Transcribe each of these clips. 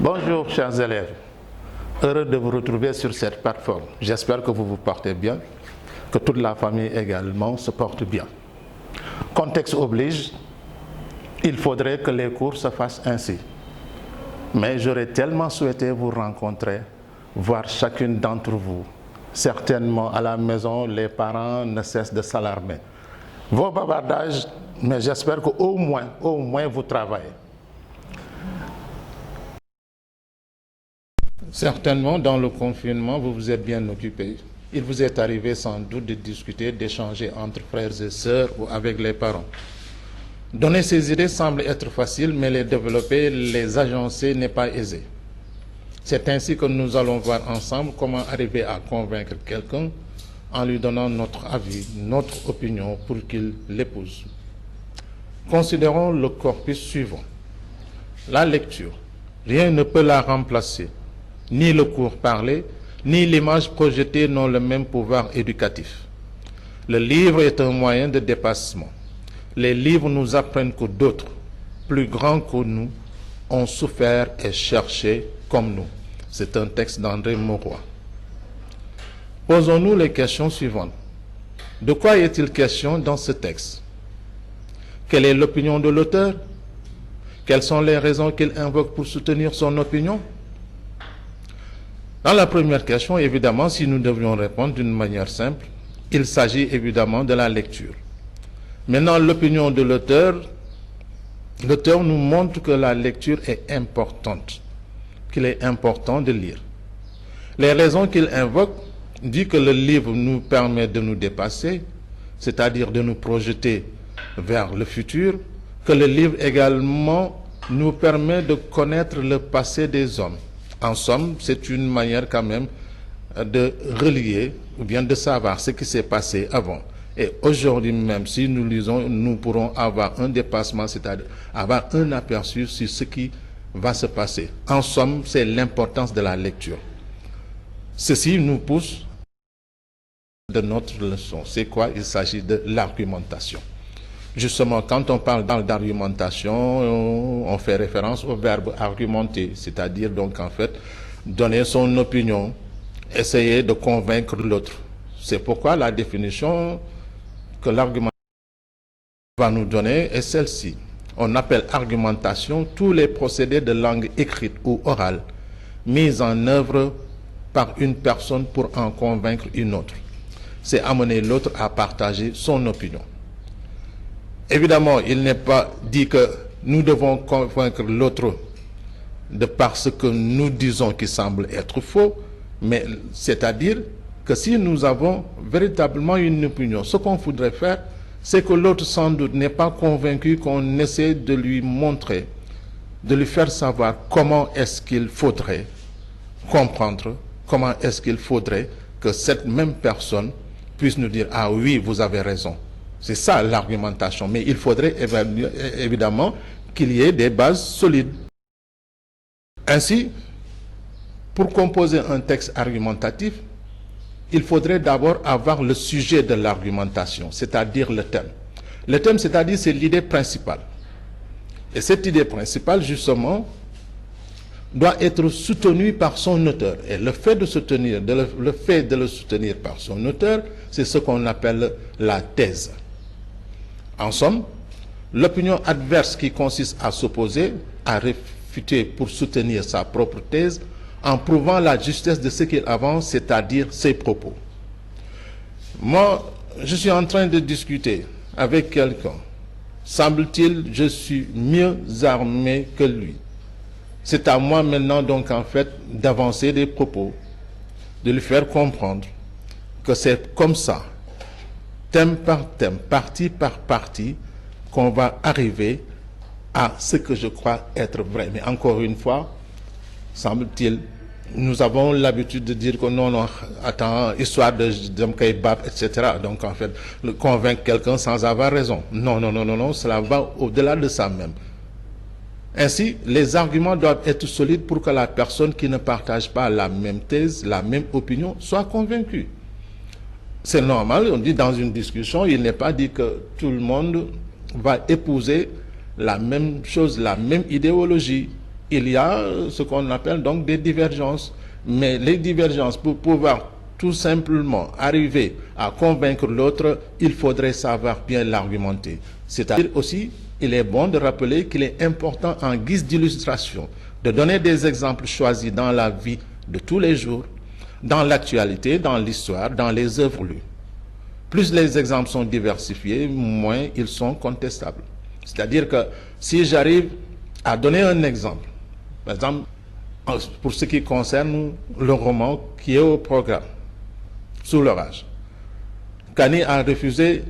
Bonjour chers élèves, heureux de vous retrouver sur cette plateforme. J'espère que vous vous portez bien, que toute la famille également se porte bien. Contexte oblige, il faudrait que les cours se fassent ainsi. Mais j'aurais tellement souhaité vous rencontrer, voir chacune d'entre vous. Certainement à la maison, les parents ne cessent de s'alarmer. Vos bavardages, mais j'espère qu'au moins vous travaillez. Certainement, dans le confinement, vous vous êtes bien occupés. Il vous est arrivé sans doute de discuter, d'échanger entre frères et sœurs ou avec les parents. Donner ces idées semble être facile, mais les développer, les agencer n'est pas aisé. C'est ainsi que nous allons voir ensemble comment arriver à convaincre quelqu'un en lui donnant notre avis, notre opinion pour qu'il l'épouse. Considérons le corpus suivant. La lecture. Rien ne peut la remplacer. Ni le cours parlé, ni l'image projetée n'ont le même pouvoir éducatif. Le livre est un moyen de dépassement. Les livres nous apprennent que d'autres, plus grands que nous, ont souffert et cherché comme nous. C'est un texte d'André Mauroy. Posons-nous les questions suivantes. De quoi est-il question dans ce texte? Quelle est l'opinion de l'auteur? Quelles sont les raisons qu'il invoque pour soutenir son opinion? Dans la première question, évidemment, si nous devions répondre d'une manière simple, il s'agit évidemment de la lecture. Maintenant, l'opinion de l'auteur nous montre que la lecture est importante, qu'il est important de lire. Les raisons qu'il invoque disent que le livre nous permet de nous dépasser, c'est-à-dire de nous projeter vers le futur, que le livre également nous permet de connaître le passé des hommes. En somme, c'est une manière quand même de relier ou bien de savoir ce qui s'est passé avant. Et aujourd'hui même, si nous lisons, nous pourrons avoir un dépassement, c'est-à-dire avoir un aperçu sur ce qui va se passer. En somme, c'est l'importance de la lecture. Ceci nous pousse de notre leçon. C'est quoi? Il s'agit de l'argumentation. Justement, quand on parle d'argumentation, on fait référence au verbe argumenter, c'est-à-dire donc en fait donner son opinion, essayer de convaincre l'autre. C'est pourquoi la définition que l'argumentation va nous donner est celle-ci. On appelle argumentation tous les procédés de langue écrite ou orale mis en œuvre par une personne pour en convaincre une autre. C'est amener l'autre à partager son opinion. Évidemment, il n'est pas dit que nous devons convaincre l'autre de par ce que nous disons qui semble être faux, mais c'est-à-dire que si nous avons véritablement une opinion, ce qu'on voudrait faire, c'est que l'autre sans doute n'est pas convaincu, qu'on essaie de lui montrer, de lui faire savoir comment est-ce qu'il faudrait comprendre, comment est-ce qu'il faudrait que cette même personne puisse nous dire « Ah oui, vous avez raison ». C'est ça l'argumentation, mais il faudrait évidemment qu'il y ait des bases solides. Ainsi, pour composer un texte argumentatif, il faudrait d'abord avoir le sujet de l'argumentation, c'est-à-dire le thème. Le thème, c'est-à-dire, c'est l'idée principale. Et cette idée principale, justement, doit être soutenue par son auteur. Et le fait de le soutenir par son auteur, c'est ce qu'on appelle la thèse. En somme, l'opinion adverse qui consiste à s'opposer, à réfuter pour soutenir sa propre thèse, en prouvant la justesse de ce qu'il avance, c'est-à-dire ses propos. Moi, je suis en train de discuter avec quelqu'un. Semble-t-il, je suis mieux armé que lui. C'est à moi maintenant, donc, en fait, d'avancer des propos, de lui faire comprendre que c'est comme ça, thème par thème, partie par partie, qu'on va arriver à ce que je crois être vrai. Mais encore une fois, semble-t-il, nous avons l'habitude de dire que non, attends, histoire de Mkaïbab, etc. Donc en fait, convaincre quelqu'un sans avoir raison. Non, cela va au-delà de ça même. Ainsi, les arguments doivent être solides pour que la personne qui ne partage pas la même thèse, la même opinion, soit convaincue. C'est normal, on dit dans une discussion, il n'est pas dit que tout le monde va épouser la même chose, la même idéologie. il y a ce qu'on appelle donc des divergences. Mais les divergences, pour pouvoir tout simplement arriver à convaincre l'autre, il faudrait savoir bien l'argumenter. C'est-à-dire aussi, il est bon de rappeler qu'il est important en guise d'illustration de donner des exemples choisis dans la vie de tous les jours, dans l'actualité, dans l'histoire, dans les œuvres lues. Plus les exemples sont diversifiés, moins ils sont contestables. C'est-à-dire que si j'arrive à donner un exemple, par exemple, pour ce qui concerne le roman qui est au programme, Sous l'orage, Kani a refusé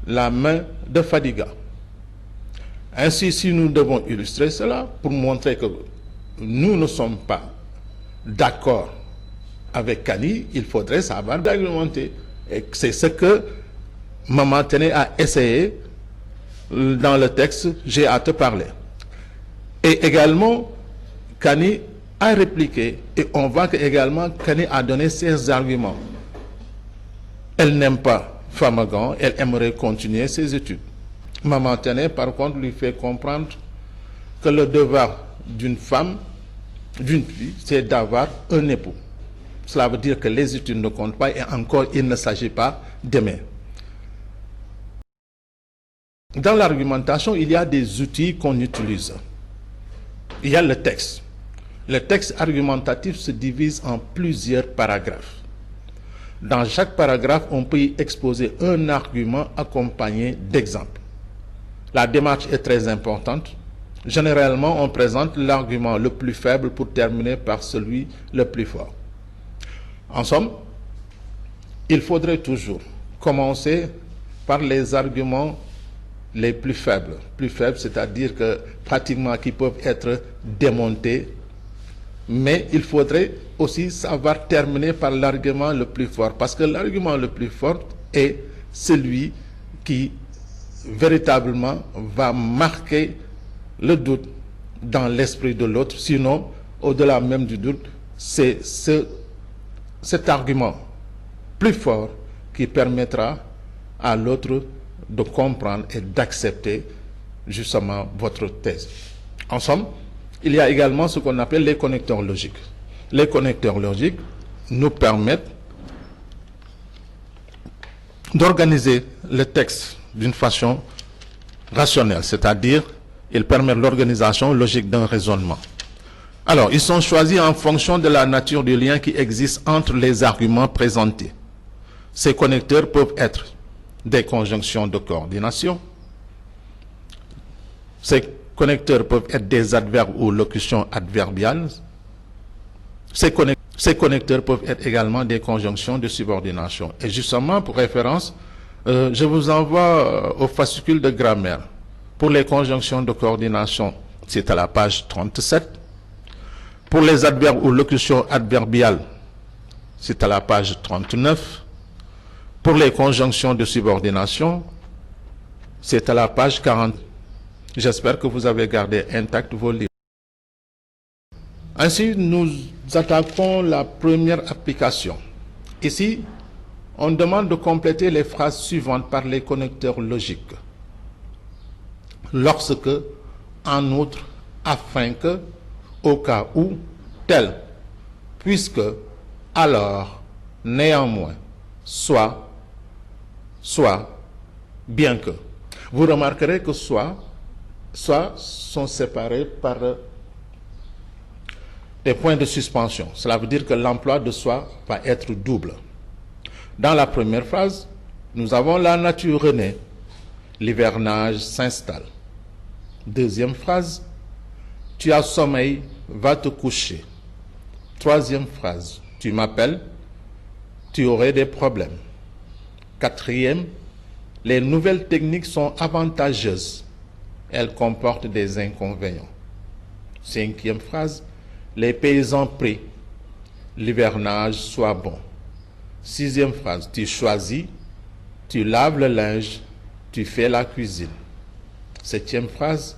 la main de Fadiga. Ainsi, si nous devons illustrer cela pour montrer que nous ne sommes pas d'accord avec Kani, il faudrait savoir argumenter. Et c'est ce que Maman Tene a essayé dans le texte « J'ai à te parler ». Et également, Kani a répliqué, et on voit que également Kani a donné ses arguments. Elle n'aime pas Famagan, elle aimerait continuer ses études. Maman Tene, par contre, lui fait comprendre que le devoir d'une femme, d'une fille, c'est d'avoir un époux. Cela veut dire que les études ne comptent pas et encore, il ne s'agit pas d'aimer. Dans l'argumentation, il y a des outils qu'on utilise. Il y a le texte. Le texte argumentatif se divise en plusieurs paragraphes. Dans chaque paragraphe, on peut y exposer un argument accompagné d'exemples. La démarche est très importante. Généralement, on présente l'argument le plus faible pour terminer par celui le plus fort. En somme, il faudrait toujours commencer par les arguments les plus faibles. Plus faibles, c'est-à-dire que pratiquement qui peuvent être démontés. Mais il faudrait aussi savoir terminer par l'argument le plus fort. Parce que l'argument le plus fort est celui qui véritablement va marquer le doute dans l'esprit de l'autre. Sinon, au-delà même du doute, c'est cet argument plus fort qui permettra à l'autre de comprendre et d'accepter justement votre thèse. En somme, il y a également ce qu'on appelle les connecteurs logiques. Les connecteurs logiques nous permettent d'organiser le texte d'une façon rationnelle, c'est-à-dire ils permettent l'organisation logique d'un raisonnement. Alors, ils sont choisis en fonction de la nature du lien qui existe entre les arguments présentés. Ces connecteurs peuvent être des conjonctions de coordination. Ces connecteurs peuvent être des adverbes ou locutions adverbiales. Ces connecteurs peuvent être également des conjonctions de subordination. Et justement, pour référence, je vous envoie au fascicule de grammaire. Pour les conjonctions de coordination, c'est à la page 37. Pour les adverbes ou locutions adverbiales, c'est à la page 39. Pour les conjonctions de subordination, c'est à la page 40. J'espère que vous avez gardé intact vos livres. Ainsi, nous attaquons la première application. Ici, on demande de compléter les phrases suivantes par les connecteurs logiques. Lorsque, en outre, afin que, au cas où, tel, puisque, alors, néanmoins, soit, bien que. Vous remarquerez que soit sont séparés par des points de suspension. Cela veut dire que l'emploi de soit va être double. Dans la première phrase, nous avons la nature renaît, l'hivernage s'installe. Deuxième phrase, tu as sommeil, va te coucher. Troisième phrase, tu m'appelles, tu aurais des problèmes. Quatrième, les nouvelles techniques sont avantageuses. Elles comportent des inconvénients. Cinquième phrase, les paysans prient, l'hivernage soit bon. Sixième phrase, tu choisis, tu laves le linge, tu fais la cuisine. Septième phrase,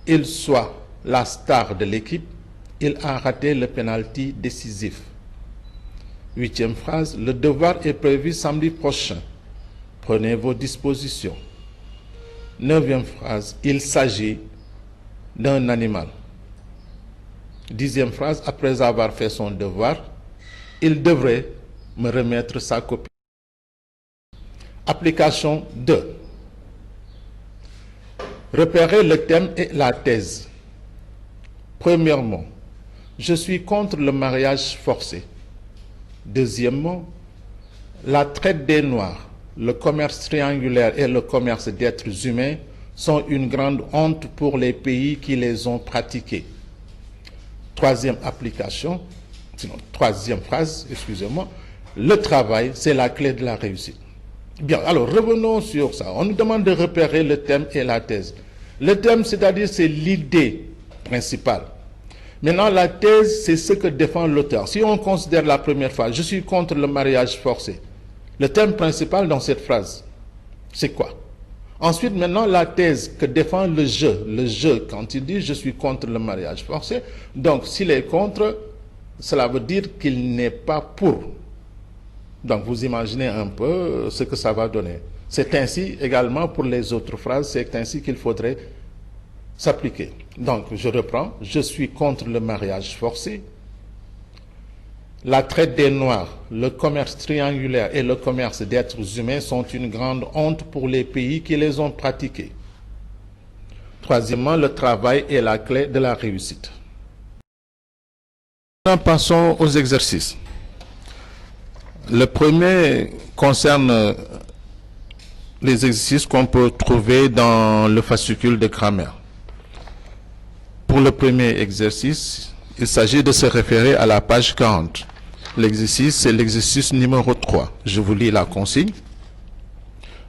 il soit la star de l'équipe, il a raté le penalty décisif. Huitième phrase, le devoir est prévu samedi prochain. Prenez vos dispositions. Neuvième phrase, il s'agit d'un animal. 10e phrase, après avoir fait son devoir, il devrait me remettre sa copie. Application 2. Repérer le thème et la thèse. Premièrement, je suis contre le mariage forcé. Deuxièmement, la traite des Noirs, le commerce triangulaire et le commerce d'êtres humains sont une grande honte pour les pays qui les ont pratiqués. Troisième application, sinon troisième phrase, excusez-moi, le travail, c'est la clé de la réussite. Bien, alors revenons sur ça. On nous demande de repérer le thème et la thèse. Le thème, c'est-à-dire, c'est l'idée principale. Maintenant, la thèse, c'est ce que défend l'auteur. Si on considère la première phrase, je suis contre le mariage forcé. Le thème principal dans cette phrase, c'est quoi? Ensuite, maintenant, la thèse que défend le jeu, quand il dit « je suis contre le mariage forcé », donc s'il est contre, cela veut dire qu'il n'est pas pour. Donc, vous imaginez un peu ce que ça va donner. C'est ainsi également pour les autres phrases, c'est ainsi qu'il faudrait s'appliquer. Donc, je reprends, « je suis contre le mariage forcé ». La traite des Noirs, le commerce triangulaire et le commerce d'êtres humains sont une grande honte pour les pays qui les ont pratiqués. Troisièmement, le travail est la clé de la réussite. Maintenant, passons aux exercices. Le premier concerne les exercices qu'on peut trouver dans le fascicule de grammaire. Pour le premier exercice, il s'agit de se référer à la page 40. L'exercice, c'est l'exercice numéro 3. Je vous lis la consigne.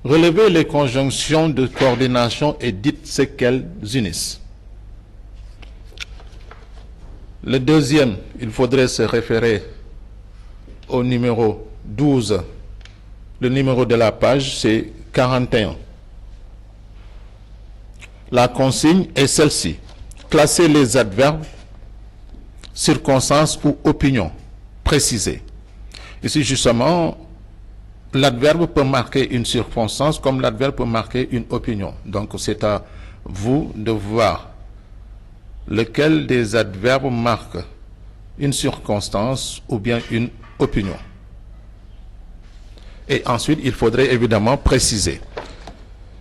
Relevez les conjonctions de coordination et dites ce qu'elles unissent. Le deuxième, il faudrait se référer au numéro 12. Le numéro de la page, c'est 41. La consigne est celle-ci. Classer les adverbes circonstances ou opinions précisées. Ici, justement, l'adverbe peut marquer une circonstance comme l'adverbe peut marquer une opinion. Donc, c'est à vous de voir lequel des adverbes marque une circonstance ou bien une opinion. Et ensuite, il faudrait évidemment préciser.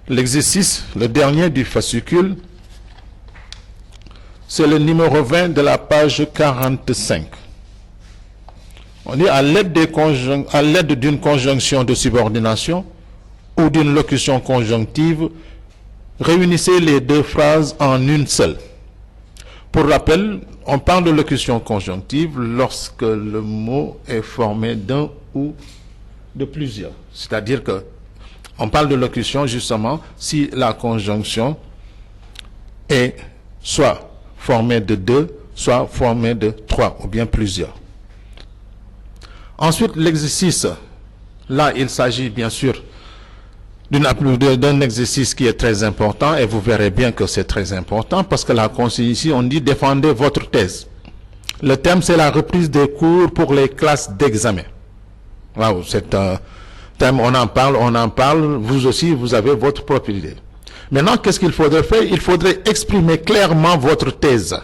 L'exercice, le dernier du fascicule, c'est le numéro 20 de la page 45. On dit à l'aide d'une conjonction de subordination ou d'une locution conjonctive, réunissez les deux phrases en une seule. Pour rappel, on parle de locution conjonctive lorsque le mot est formé d'un ou de plusieurs. C'est-à-dire que on parle de locution justement si la conjonction est soit formé de 2, soit formé de 3 ou bien plusieurs. Ensuite, l'exercice, là, il s'agit bien sûr d'un exercice qui est très important et vous verrez bien que c'est très important parce que la consigne ici, on dit défendez votre thèse. Le thème, c'est la reprise des cours pour les classes d'examen. Wow, c'est un thème, on en parle, vous aussi, vous avez votre propre idée. Maintenant, qu'est-ce qu'il faudrait faire? Il faudrait exprimer clairement votre thèse.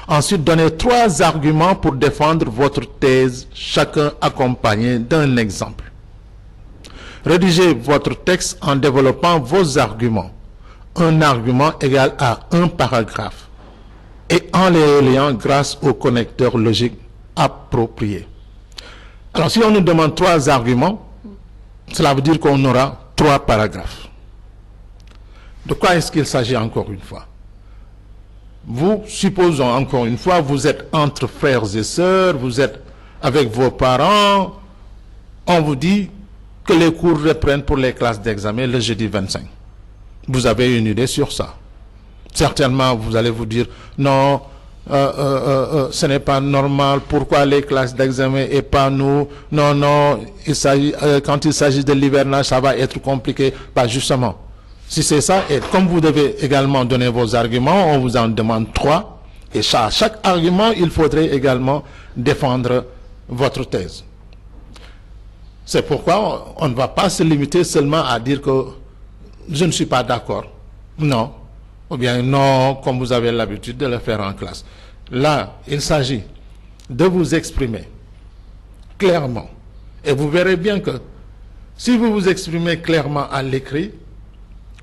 Ensuite, donner 3 arguments pour défendre votre thèse, chacun accompagné d'un exemple. Rédigez votre texte en développant vos arguments. Un argument égale à un paragraphe. Et en les reliant grâce au connecteur logique approprié. Alors, si on nous demande 3 arguments, cela veut dire qu'on aura 3 paragraphes. De quoi est-ce qu'il s'agit encore une fois? Vous, supposons encore une fois, vous êtes entre frères et sœurs, vous êtes avec vos parents, on vous dit que les cours reprennent pour les classes d'examen le jeudi 25. Vous avez une idée sur ça. Certainement, vous allez vous dire, non, ce n'est pas normal, pourquoi les classes d'examen et pas nous? Non, quand il s'agit de l'hivernage, ça va être compliqué. Pas justement. Si c'est ça, et comme vous devez également donner vos arguments, on vous en demande 3. Et à chaque argument, il faudrait également défendre votre thèse. C'est pourquoi on ne va pas se limiter seulement à dire que je ne suis pas d'accord. Non. Ou bien non, comme vous avez l'habitude de le faire en classe. Là, il s'agit de vous exprimer clairement. Et vous verrez bien que si vous vous exprimez clairement à l'écrit,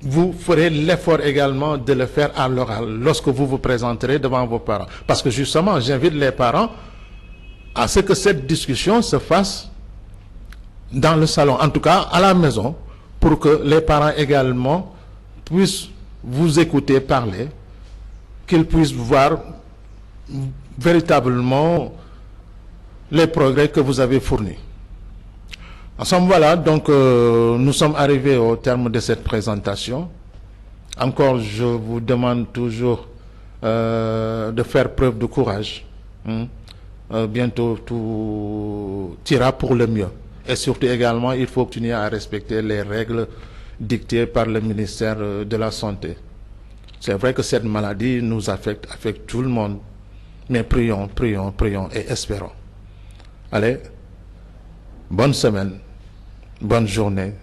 vous ferez l'effort également de le faire à l'oral lorsque vous vous présenterez devant vos parents. Parce que justement, j'invite les parents à ce que cette discussion se fasse dans le salon, en tout cas à la maison, pour que les parents également puissent vous écouter parler, qu'ils puissent voir véritablement les progrès que vous avez fournis. En somme, voilà, donc nous sommes arrivés au terme de cette présentation. Encore, je vous demande toujours de faire preuve de courage. Bientôt, tout ira pour le mieux. Et surtout également, il faut continuer à respecter les règles dictées par le ministère de la Santé. C'est vrai que cette maladie nous affecte tout le monde. Mais prions, prions, prions et espérons. Allez, bonne semaine, bonne journée.